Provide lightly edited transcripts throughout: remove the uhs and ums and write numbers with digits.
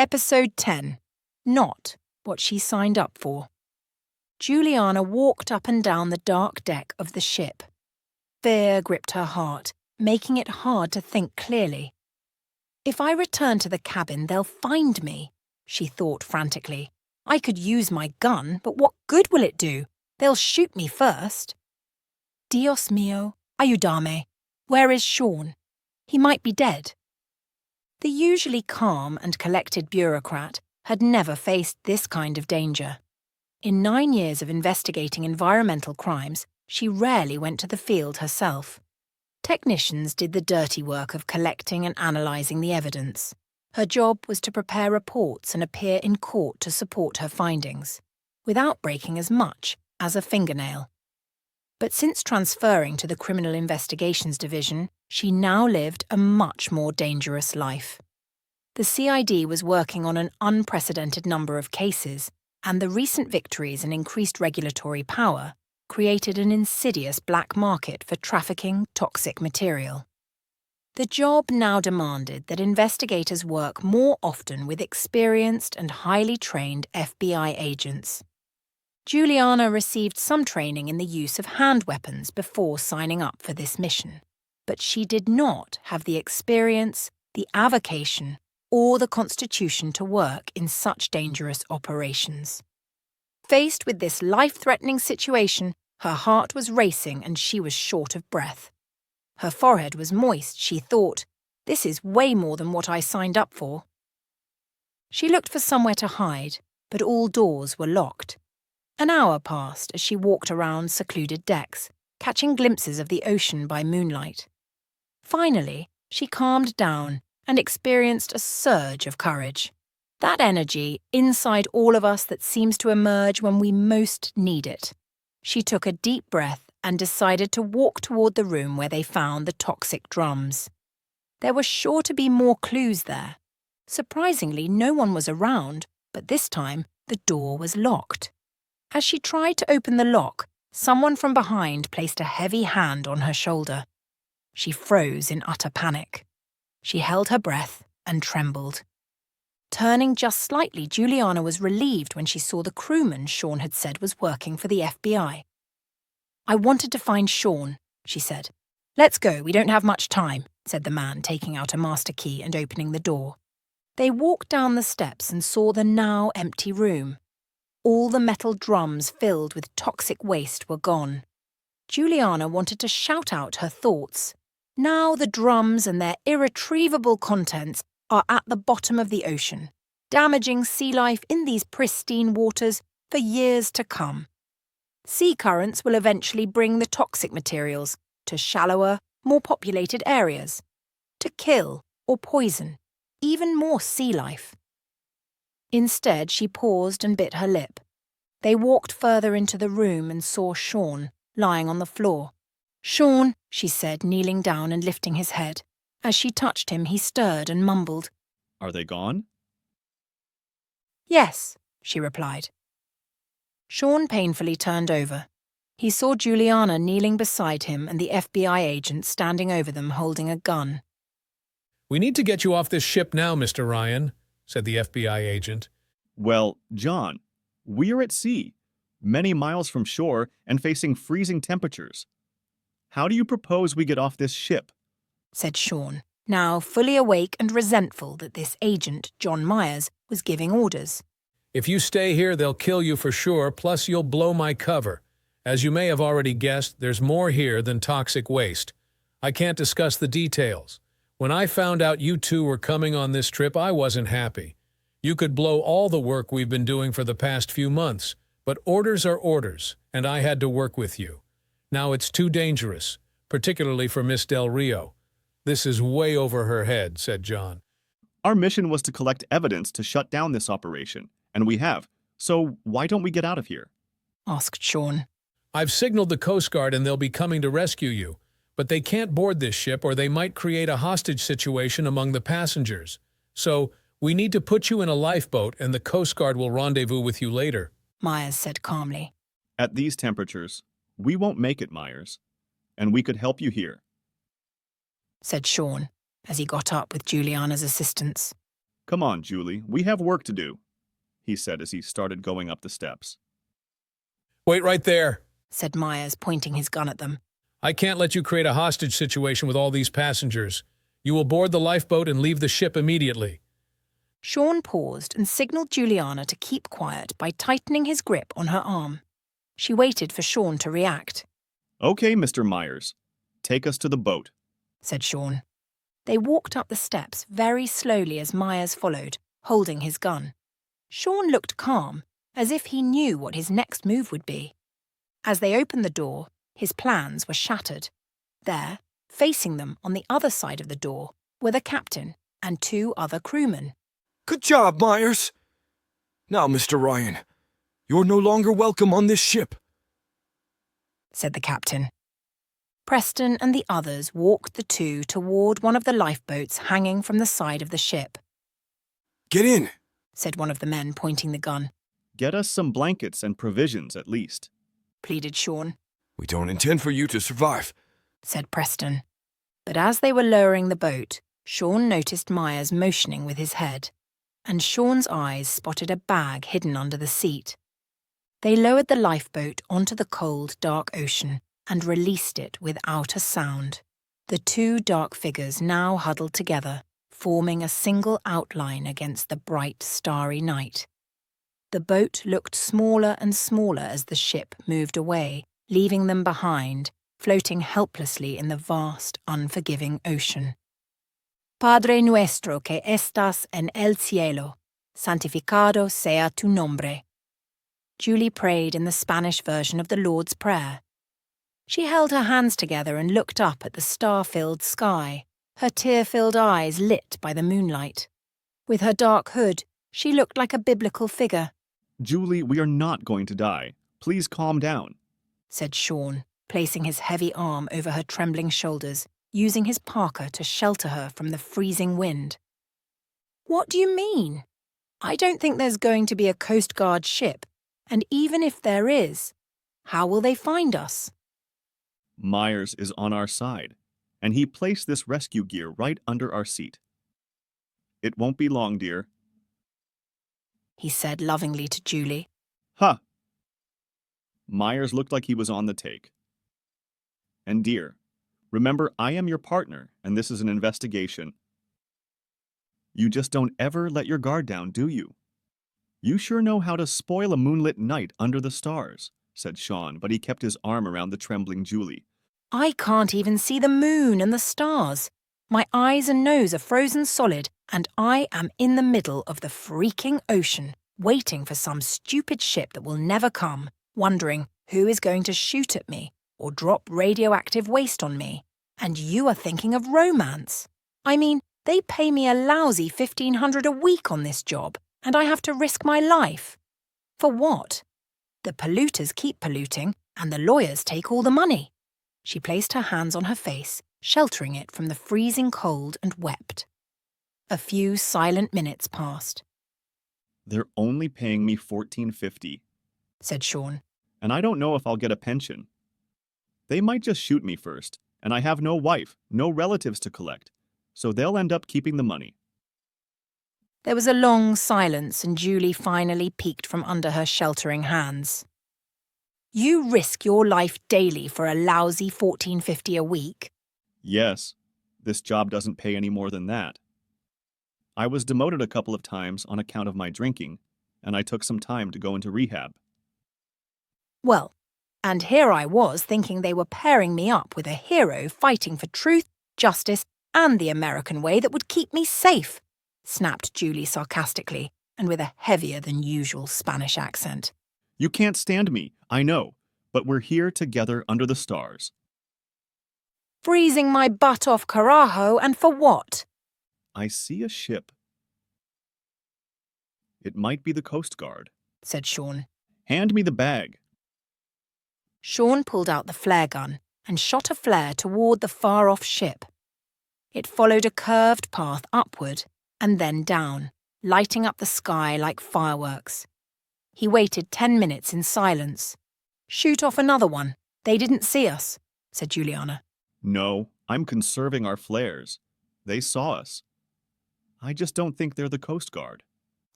Episode 10. Not what she signed up for. Juliana walked up and down the dark deck of the ship. Fear gripped her heart, making it hard to think clearly. If I return to the cabin, they'll find me, she thought frantically. I could use my gun, but what good will it do? They'll shoot me first. Dios mío, ayúdame. Where is Sean? He might be dead. The usually calm and collected bureaucrat had never faced this kind of danger. In 9 years of investigating environmental crimes, she rarely went to the field herself. Technicians did the dirty work of collecting and analysing the evidence. Her job was to prepare reports and appear in court to support her findings, without breaking as much as a fingernail. But since transferring to the Criminal Investigations Division, she now lived a much more dangerous life. The CID was working on an unprecedented number of cases, and the recent victories and increased regulatory power created an insidious black market for trafficking toxic material. The job now demanded that investigators work more often with experienced and highly trained FBI agents. Juliana received some training in the use of hand weapons before signing up for this mission, but she did not have the experience, the avocation, or the constitution to work in such dangerous operations. Faced with this life-threatening situation, her heart was racing and she was short of breath. Her forehead was moist, she thought. This is way more than what I signed up for. She looked for somewhere to hide, but all doors were locked. An hour passed as she walked around secluded decks, catching glimpses of the ocean by moonlight. Finally, she calmed down and experienced a surge of courage. That energy inside all of us that seems to emerge when we most need it. She took a deep breath and decided to walk toward the room where they found the toxic drums. There were sure to be more clues there. Surprisingly, no one was around, but this time the door was locked. As she tried to open the lock, someone from behind placed a heavy hand on her shoulder. She froze in utter panic. She held her breath and trembled. Turning just slightly, Juliana was relieved when she saw the crewman Sean had said was working for the FBI. I wanted to find Sean, she said. Let's go, we don't have much time, said the man, taking out a master key and opening the door. They walked down the steps and saw the now empty room. All the metal drums filled with toxic waste were gone. Juliana wanted to shout out her thoughts. Now the drums and their irretrievable contents are at the bottom of the ocean, damaging sea life in these pristine waters for years to come. Sea currents will eventually bring the toxic materials to shallower, more populated areas, to kill or poison even more sea life. Instead, she paused and bit her lip. They walked further into the room and saw Sean lying on the floor. Sean, she said, kneeling down and lifting his head. As she touched him, he stirred and mumbled. Are they gone? Yes, she replied. Sean painfully turned over. He saw Juliana kneeling beside him and the FBI agent standing over them holding a gun. We need to get you off this ship now, Mr. Ryan, said the FBI agent. Well, John, we are at sea, many miles from shore and facing freezing temperatures. How do you propose we get off this ship? Said Sean, now fully awake and resentful that this agent, John Myers, was giving orders. If you stay here, they'll kill you for sure, plus you'll blow my cover. As you may have already guessed, there's more here than toxic waste. I can't discuss the details. When I found out you two were coming on this trip, I wasn't happy. You could blow all the work we've been doing for the past few months, but orders are orders, and I had to work with you. Now it's too dangerous, particularly for Miss Del Rio. This is way over her head, said John. Our mission was to collect evidence to shut down this operation, and we have. So why don't we get out of here? Asked Sean. I've signaled the Coast Guard and they'll be coming to rescue you, but they can't board this ship or they might create a hostage situation among the passengers. So we need to put you in a lifeboat and the Coast Guard will rendezvous with you later, Myers said calmly. At these temperatures, we won't make it, Myers, and we could help you here, said Sean, as he got up with Juliana's assistance. Come on, Julie, we have work to do, he said as he started going up the steps. Wait right there. said Myers, pointing his gun at them. I can't let you create a hostage situation with all these passengers. You will board the lifeboat and leave the ship immediately. Sean paused and signaled Juliana to keep quiet by tightening his grip on her arm. She waited for Sean to react. Okay, Mr. Myers, take us to the boat, said Sean. They walked up the steps very slowly as Myers followed, holding his gun. Sean looked calm, as if he knew what his next move would be. As they opened the door, his plans were shattered. There, facing them on the other side of the door, were the captain and 2 other crewmen. Good job, Myers. Now, Mr. Ryan, you're no longer welcome on this ship, said the captain. Preston and the others walked the 2 toward one of the lifeboats hanging from the side of the ship. Get in, said one of the men, pointing the gun. Get us some blankets and provisions at least, pleaded Sean. We don't intend for you to survive, said Preston. But as they were lowering the boat, Sean noticed Myers motioning with his head, and Sean's eyes spotted a bag hidden under the seat. They lowered the lifeboat onto the cold, dark ocean and released it without a sound. The 2 dark figures now huddled together, forming a single outline against the bright, starry night. The boat looked smaller and smaller as the ship moved away, leaving them behind, floating helplessly in the vast, unforgiving ocean. Padre nuestro que estás en el cielo, santificado sea tu nombre. Julie prayed in the Spanish version of the Lord's Prayer. She held her hands together and looked up at the star-filled sky, her tear-filled eyes lit by the moonlight. With her dark hood, she looked like a biblical figure. Julie, we are not going to die. Please calm down, said Sean, placing his heavy arm over her trembling shoulders, using his parka to shelter her from the freezing wind. What do you mean? I don't think there's going to be a Coast Guard ship, and even if there is, how will they find us? Myers is on our side, and he placed this rescue gear right under our seat. It won't be long, dear, he said lovingly to Julie. Huh. Myers looked like he was on the take. And dear, remember, I am your partner, and this is an investigation. You just don't ever let your guard down, do you? You sure know how to spoil a moonlit night under the stars, said Sean, but he kept his arm around the trembling Julie. I can't even see the moon and the stars. My eyes and nose are frozen solid, and I am in the middle of the freaking ocean, waiting for some stupid ship that will never come, wondering who is going to shoot at me or drop radioactive waste on me. And you are thinking of romance. I mean, they pay me a lousy $1,500 a week on this job, and I have to risk my life. For what? The polluters keep polluting, and the lawyers take all the money. She placed her hands on her face, sheltering it from the freezing cold, and wept. A few silent minutes passed. They're only paying me $14.50, said Sean. And I don't know if I'll get a pension. They might just shoot me first, and I have no wife, no relatives to collect, so they'll end up keeping the money. There was a long silence, and Julie finally peeked from under her sheltering hands. You risk your life daily for a lousy $14.50 a week? Yes, this job doesn't pay any more than that. I was demoted a couple of times on account of my drinking, and I took some time to go into rehab. Well, and here I was thinking they were pairing me up with a hero fighting for truth, justice, and the American way that would keep me safe, snapped Julie sarcastically, and with a heavier than usual Spanish accent. You can't stand me, I know, but we're here together under the stars. Freezing my butt off, carajo, and for what? I see a ship. It might be the Coast Guard, said Sean. Hand me the bag. Sean pulled out the flare gun and shot a flare toward the far-off ship. It followed a curved path upward and then down, lighting up the sky like fireworks. He waited 10 minutes in silence. Shoot off another one. They didn't see us, said Juliana. No, I'm conserving our flares. They saw us. I just don't think they're the Coast Guard.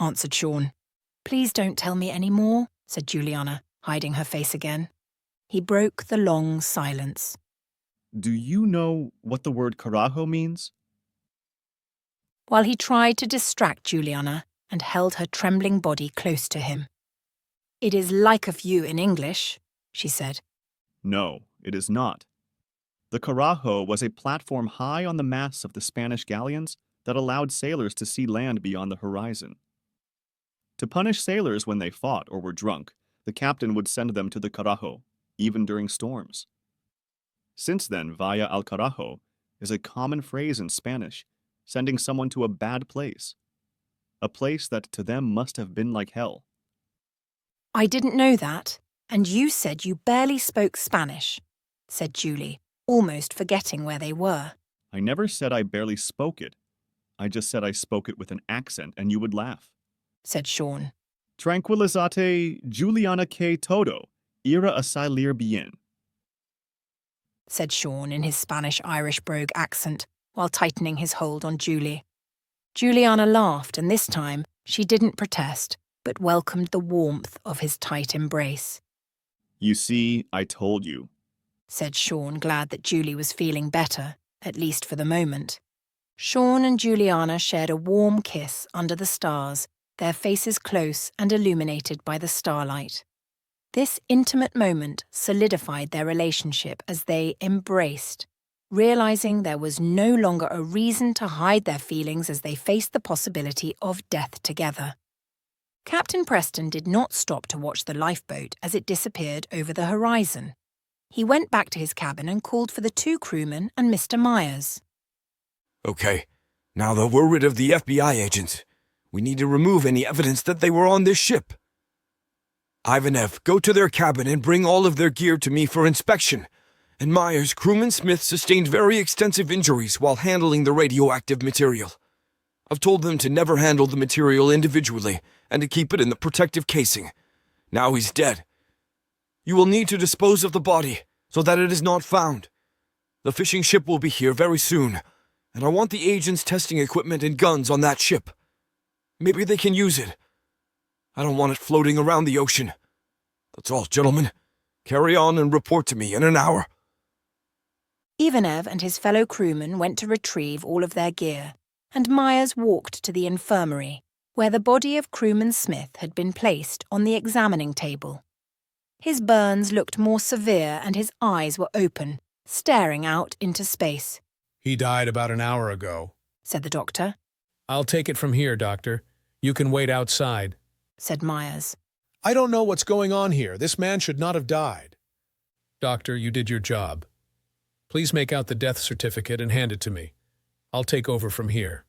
answered Sean. Please don't tell me any more, said Juliana, hiding her face again. He broke the long silence. Do you know what the word carajo means? While he tried to distract Juliana and held her trembling body close to him. It is like of you in English, she said. No, it is not. The carajo was a platform high on the masts of the Spanish galleons that allowed sailors to see land beyond the horizon. To punish sailors when they fought or were drunk, the captain would send them to the carajo, even during storms. Since then, vaya al carajo is a common phrase in Spanish, sending someone to a bad place. A place that to them must have been like hell. I didn't know that, and you said you barely spoke Spanish, said Julie, almost forgetting where they were. I never said I barely spoke it. I just said I spoke it with an accent and you would laugh, said Sean. Tranquilizate Juliana que todo, ira a salir bien, said Sean in his Spanish-Irish brogue accent while tightening his hold on Julie. Juliana laughed, and this time she didn't protest, but welcomed the warmth of his tight embrace. You see, I told you, said Sean, glad that Julie was feeling better, at least for the moment. Sean and Juliana shared a warm kiss under the stars, their faces close and illuminated by the starlight. This intimate moment solidified their relationship as they embraced, realizing there was no longer a reason to hide their feelings as they faced the possibility of death together. Captain Preston did not stop to watch the lifeboat as it disappeared over the horizon. He went back to his cabin and called for the 2 crewmen and Mr. Myers. Okay, now that we're rid of the FBI agents, we need to remove any evidence that they were on this ship. Ivanev, go to their cabin and bring all of their gear to me for inspection. And Myers, crewman Smith sustained very extensive injuries while handling the radioactive material. I've told them to never handle the material individually and to keep it in the protective casing. Now he's dead. You will need to dispose of the body so that it is not found. The fishing ship will be here very soon, and I want the agents testing equipment and guns on that ship. Maybe they can use it. I don't want it floating around the ocean. That's all, gentlemen. Carry on and report to me in an hour. Ivanev and his fellow crewmen went to retrieve all of their gear, and Myers walked to the infirmary, where the body of crewman Smith had been placed on the examining table. His burns looked more severe and his eyes were open, staring out into space. He died about an hour ago, said the doctor. I'll take it from here, Doctor. You can wait outside, said Myers. I don't know what's going on here. This man should not have died. Doctor, you did your job. Please make out the death certificate and hand it to me. I'll take over from here.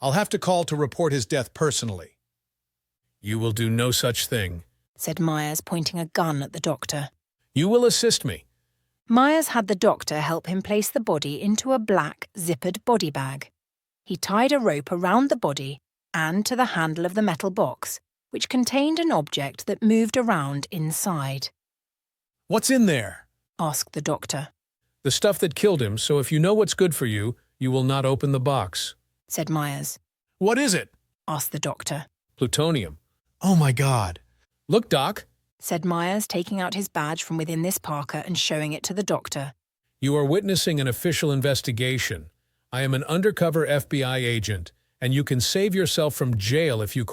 I'll have to call to report his death personally. You will do no such thing, said Myers, pointing a gun at the doctor. You will assist me. Myers had the doctor help him place the body into a black, zippered body bag. He tied a rope around the body and to the handle of the metal box, which contained an object that moved around inside. What's in there? Asked the doctor. The stuff that killed him, so if you know what's good for you, you will not open the box, said Myers. What is it? Asked the doctor. Plutonium. Oh my God. Look, Doc, said Myers, taking out his badge from within this parka and showing it to the doctor. You are witnessing an official investigation. I am an undercover FBI agent, and you can save yourself from jail if you cooperate.